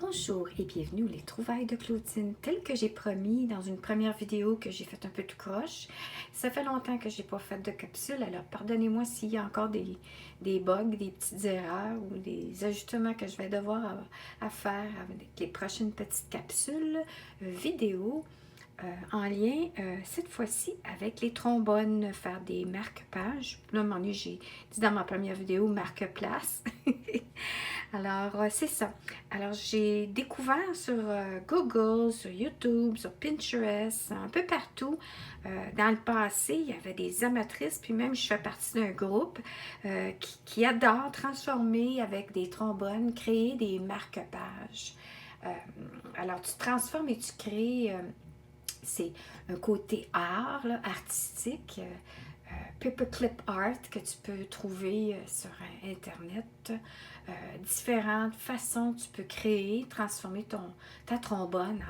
Bonjour et bienvenue aux Les Trouvailles de Claudine. Tel que j'ai promis dans une première vidéo que j'ai fait un peu tout croche, ça fait longtemps que je n'ai pas fait de capsule, alors pardonnez-moi s'il y a encore des bugs, des petites erreurs ou des ajustements que je vais devoir à faire avec les prochaines petites capsules vidéo. En lien, cette fois-ci, avec les trombones, faire des marque-pages. Là, à un moment donné, j'ai dit dans ma première vidéo, marque-place. Alors, c'est ça. Alors, j'ai découvert sur Google, sur YouTube, sur Pinterest, un peu partout. Dans le passé, il y avait des amatrices, puis même je fais partie d'un groupe qui adore transformer avec des trombones, créer des marque-pages. Alors, tu transformes et tu crées... c'est un côté art, là, artistique, paperclip art que tu peux trouver sur Internet. Différentes façons que tu peux créer, transformer ta trombone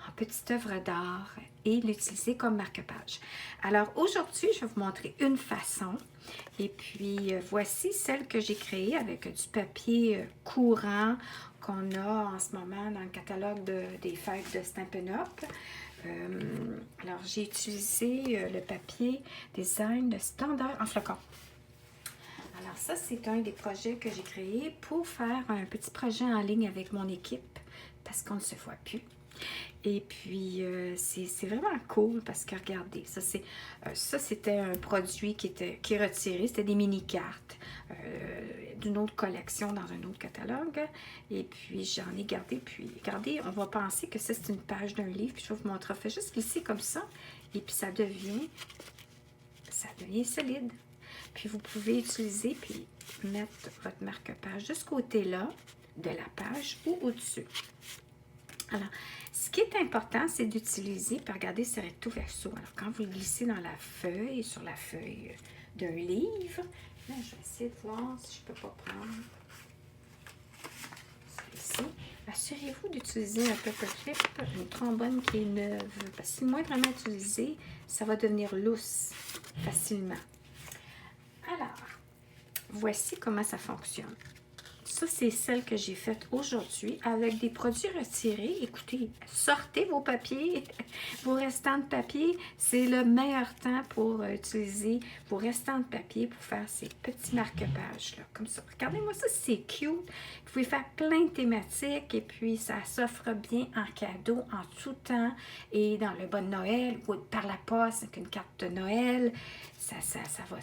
en petite œuvre d'art et l'utiliser comme marque-page. Alors aujourd'hui, je vais vous montrer une façon. Et puis voici celle que j'ai créée avec du papier courant qu'on a en ce moment dans le catalogue des fêtes de Stampin' Up. Alors, j'ai utilisé le papier design de Splendeur en flocon. Alors, ça, c'est un des projets que j'ai créé pour faire un petit projet en ligne avec mon équipe parce qu'on ne se voit plus. Et puis, c'est vraiment cool parce que, regardez, ça c'était un produit qui est retiré. C'était des mini-cartes d'une autre collection dans un autre catalogue. Et puis, j'en ai gardé. Puis, regardez, on va penser que ça, c'est une page d'un livre. Puis, je vais vous montrer. Fait juste glisser comme ça. Et puis, ça devient solide. Puis, vous pouvez utiliser puis mettre votre marque-page de ce côté-là de la page ou au-dessus. Alors, ce qui est important, c'est d'utiliser, puis regardez, c'est recto verso. Alors, quand vous le glissez dans la feuille, sur la feuille d'un livre, là, je vais essayer de voir si je ne peux pas prendre celui-ci. Assurez-vous d'utiliser un paperclip, une trombone qui est neuve, parce que si moindrement utilisé, ça va devenir lousse facilement. Alors, voici comment ça fonctionne. Ça, c'est celle que j'ai faite aujourd'hui avec des produits retirés. Écoutez, sortez vos papiers, vos restants de papier. C'est le meilleur temps pour utiliser vos restants de papier pour faire ces petits marque-pages-là, comme ça. Regardez-moi ça, c'est cute. Vous pouvez faire plein de thématiques et puis ça s'offre bien en cadeau, en tout temps et dans le bon Noël ou par la poste avec une carte de Noël. Ça va...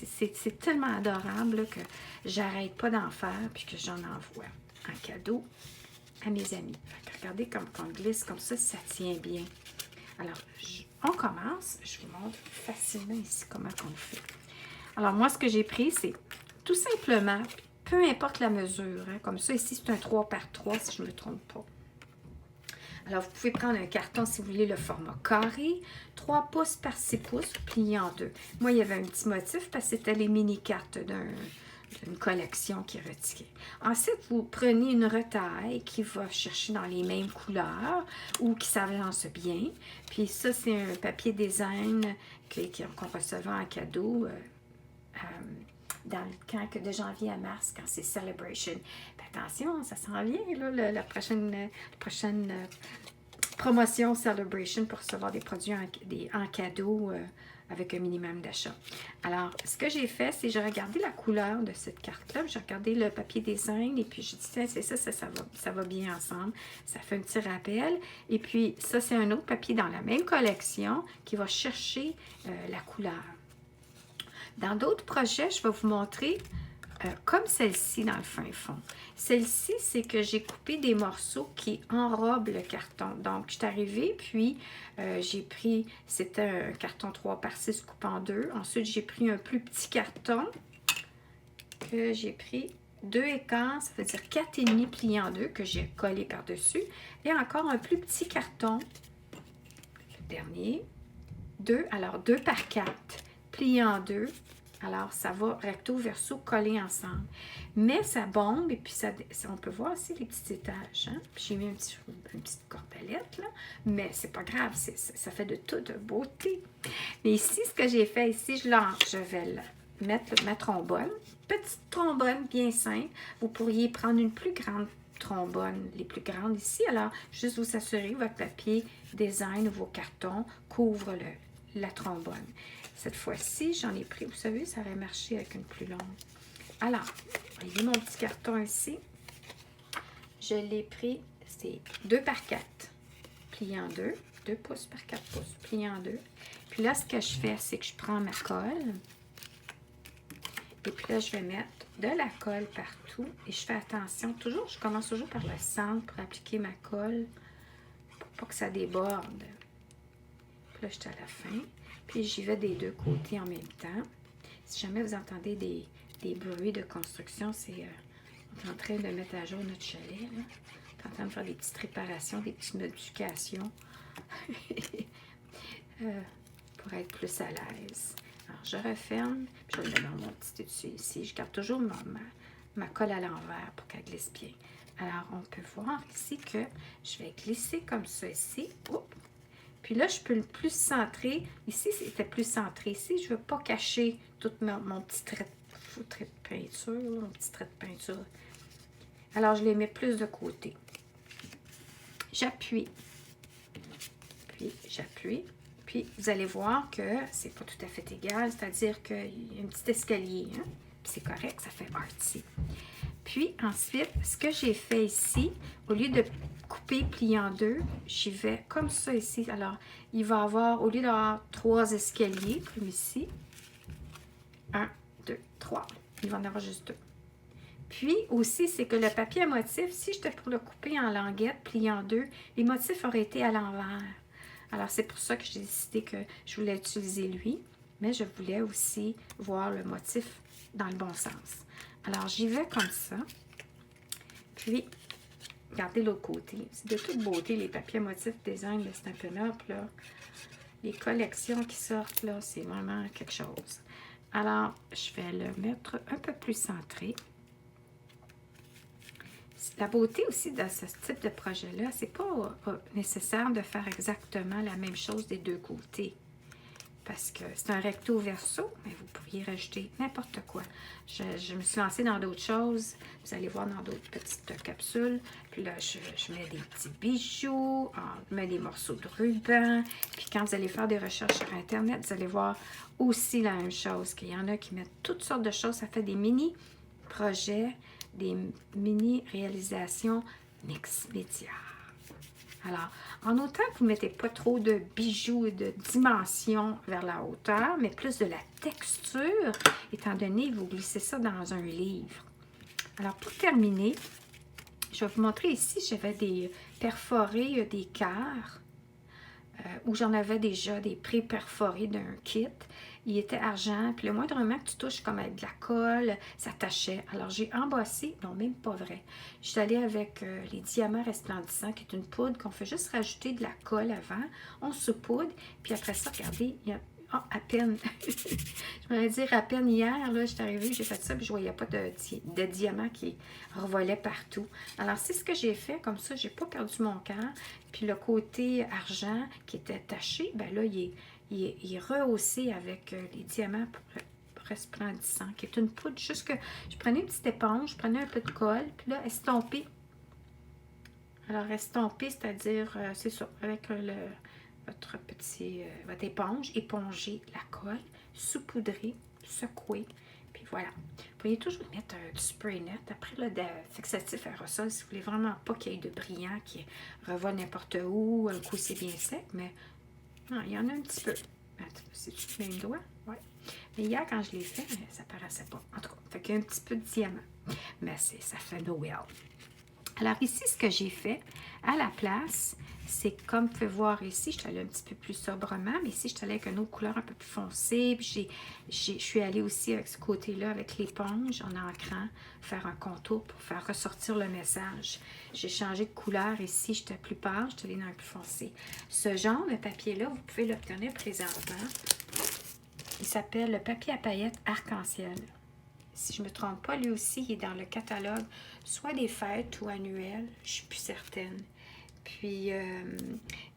C'est tellement adorable que j'arrête pas d'en faire puis que j'en envoie en cadeau à mes amis. Regardez comme on glisse comme ça tient bien. Alors, on commence. Je vous montre facilement ici comment on fait. Alors, moi, ce que j'ai pris, c'est tout simplement, peu importe la mesure, hein, comme ça, ici, c'est un 3 par 3 si je ne me trompe pas. Alors, vous pouvez prendre un carton si vous voulez le format carré, 3 pouces par 6 pouces, plié en deux. Moi, il y avait un petit motif parce que c'était les mini-cartes d'une collection qui est retirée. Ensuite, vous prenez une retaille qui va chercher dans les mêmes couleurs ou qui s'avance bien. Puis ça, c'est un papier design qu'on recevait en cadeau dans le camp de janvier à mars, quand c'est Celebration. Puis attention, ça s'en vient, là, la prochaine promotion Celebration pour recevoir des produits en cadeau avec un minimum d'achat. Alors, ce que j'ai fait, c'est j'ai regardé la couleur de cette carte-là, j'ai regardé le papier design et puis j'ai dit, c'est ça va bien ensemble. Ça fait un petit rappel. Et puis, ça, c'est un autre papier dans la même collection qui va chercher la couleur. Dans d'autres projets, je vais vous montrer comme celle-ci dans le fin fond. Celle-ci, c'est que j'ai coupé des morceaux qui enrobent le carton. Donc, je suis arrivée, puis j'ai pris, c'était un carton 3 par 6 coupé en deux. Ensuite, j'ai pris un plus petit carton que j'ai pris 2,4, ça veut dire 4,5 plié en deux que j'ai collé par-dessus. Et encore un plus petit carton, le dernier, 2, alors 2 par 4 plié en deux. Alors, ça va recto verso coller ensemble. Mais ça bombe et puis on peut voir aussi les petits étages. Hein? J'ai mis une petite cordelette, là. Mais c'est pas grave, ça fait de toute beauté. Mais ici, ce que j'ai fait ici, je vais mettre ma trombone. petite trombone bien simple. Vous pourriez prendre une plus grande trombone, les plus grandes ici. Alors, juste vous assurer que votre papier design ou vos cartons couvrent la trombone. Cette fois-ci, j'en ai pris, vous savez, ça aurait marché avec une plus longue. Alors, voyez mon petit carton ici. Je l'ai pris, c'est 2 par 4, plié en 2, 2 pouces par 4 pouces, plié en 2. Puis là, ce que je fais, c'est que je prends ma colle. Et puis là, je vais mettre de la colle partout. Et je fais attention, toujours, je commence toujours par le centre pour appliquer ma colle, pour pas que ça déborde. Puis là, je suis à la fin. Puis j'y vais des deux côtés en même temps. Si jamais vous entendez des bruits de construction, c'est on est en train de mettre à jour notre chalet. Là. On est en train de faire des petites réparations, des petites modifications pour être plus à l'aise. Alors, je referme, puis je le mets dans mon petit étui ici. Je garde toujours ma colle à l'envers pour qu'elle glisse bien. Alors, on peut voir ici que je vais glisser comme ça ici. Oups. Puis là, je peux le plus centrer. Ici, c'était plus centré. Ici, je ne veux pas cacher tout mon petit trait de peinture, mon petit trait de peinture. Alors, je les mets plus de côté. J'appuie. Puis, j'appuie. Puis, vous allez voir que c'est pas tout à fait égal, c'est-à-dire qu'il y a un petit escalier. Hein? Puis, c'est correct, ça fait artsy. Puis, ensuite, ce que j'ai fait ici, au lieu de couper, plier en 2, j'y vais comme ça ici. Alors, il va avoir, au lieu d'avoir 3 escaliers, comme ici, 1, 2, 3. Il va en avoir juste 2. Puis, aussi, c'est que le papier à motif, si j'étais pour le couper en languette, plier en 2, les motifs auraient été à l'envers. Alors, c'est pour ça que j'ai décidé que je voulais utiliser lui, mais je voulais aussi voir le motif dans le bon sens. Alors, j'y vais comme ça. Puis, regardez l'autre côté. C'est de toute beauté, les papiers motifs design de Stampin' Up, là. Les collections qui sortent, là, c'est vraiment quelque chose. Alors, je vais le mettre un peu plus centré. La beauté aussi de ce type de projet-là, c'est pas nécessaire de faire exactement la même chose des deux côtés. Parce que c'est un recto verso, mais vous pourriez rajouter n'importe quoi. Je me suis lancée dans d'autres choses. Vous allez voir dans d'autres petites capsules. Puis là, je mets des petits bijoux, je mets des morceaux de ruban. Puis quand vous allez faire des recherches sur Internet, vous allez voir aussi la même chose. Qu'il y en a qui mettent toutes sortes de choses. Ça fait des mini-projets, des mini-réalisations mix média. Alors, en autant que vous ne mettez pas trop de bijoux et de dimensions vers la hauteur, mais plus de la texture, étant donné que vous glissez ça dans un livre. Alors, pour terminer, je vais vous montrer ici, j'avais des perforés, des cœurs, où j'en avais déjà des pré-perforés d'un kit. Il était argent, puis le moindrement que tu touches comme avec de la colle, ça tachait. Alors, j'ai embossé, non, même pas vrai. Je suis allée avec les diamants resplendissants, qui est une poudre qu'on fait juste rajouter de la colle avant. On saupoudre, puis après ça, regardez, il y a à peine, je voulais dire à peine hier, là, j'étais arrivée, j'ai fait ça, puis je voyais pas de diamants qui revolaient partout. Alors, c'est ce que j'ai fait, comme ça, j'ai pas perdu mon cœur. Puis le côté argent qui était taché, ben là, il est rehaussé avec les diamants resplendissants, qui est une poudre, juste que je prenais une petite éponge, je prenais un peu de colle, puis là, estomper. Alors, estomper, c'est-à-dire, c'est ça, avec votre éponge, éponger la colle, saupoudrer, secouer, puis voilà. Vous pourriez toujours mettre du spray net. Après, là, de fixatif aérosol, si vous voulez vraiment pas qu'il y ait de brillant qui revole n'importe où, un coup c'est bien sec, mais non, il y en a un petit peu. Attends, c'est-tu le même doigt? Oui. Mais hier, quand je l'ai fait, ça paraissait pas. En tout cas, fait qu'il y a un petit peu de diamant. Mais ça fait Noël. Alors ici, ce que j'ai fait à la place, c'est comme vous pouvez voir ici, je suis allée un petit peu plus sobrement, mais ici, je suis allée avec une autre couleur un peu plus foncée. Puis je suis allée aussi avec ce côté-là, avec l'éponge, en ancrant, faire un contour pour faire ressortir le message. J'ai changé de couleur ici, j'étais plus pâle, je suis allée dans le plus foncé. Ce genre de papier-là, vous pouvez l'obtenir présentement. Il s'appelle le papier à paillettes arc-en-ciel. Si je ne me trompe pas, lui aussi, il est dans le catalogue, soit des fêtes ou annuelles, je ne suis plus certaine. Puis,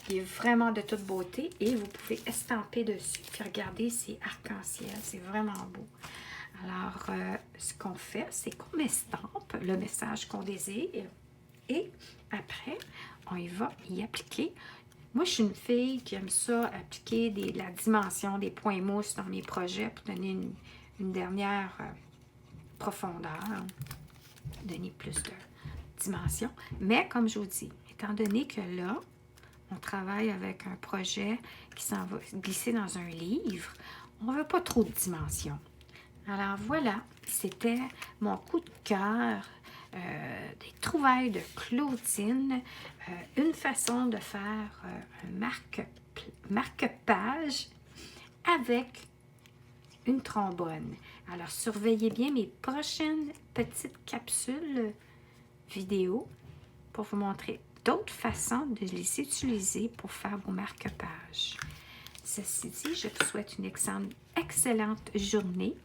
il est vraiment de toute beauté et vous pouvez estamper dessus. Puis, regardez, c'est arc-en-ciel, c'est vraiment beau. Alors, ce qu'on fait, c'est qu'on estampe le message qu'on désire et après, on y va y appliquer. Moi, je suis une fille qui aime ça, appliquer la dimension des points mousse dans mes projets pour donner une dernière profondeur, donner plus de dimension. Mais comme je vous dis, étant donné que là, on travaille avec un projet qui s'en va glisser dans un livre, on ne veut pas trop de dimension. Alors voilà, c'était mon coup de cœur des trouvailles de Claudine, une façon de faire un marque-page avec une trombone. Alors surveillez bien mes prochaines petites capsules vidéo pour vous montrer d'autres façons de les utiliser pour faire vos marque-pages. Ceci dit, je vous souhaite une excellente journée.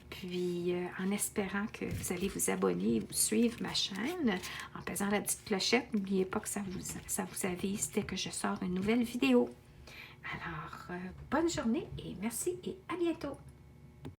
Puis, en espérant que vous allez vous abonner et vous suivre ma chaîne, en pesant la petite clochette, n'oubliez pas que ça vous avise dès que je sors une nouvelle vidéo. Alors, bonne journée et merci et à bientôt!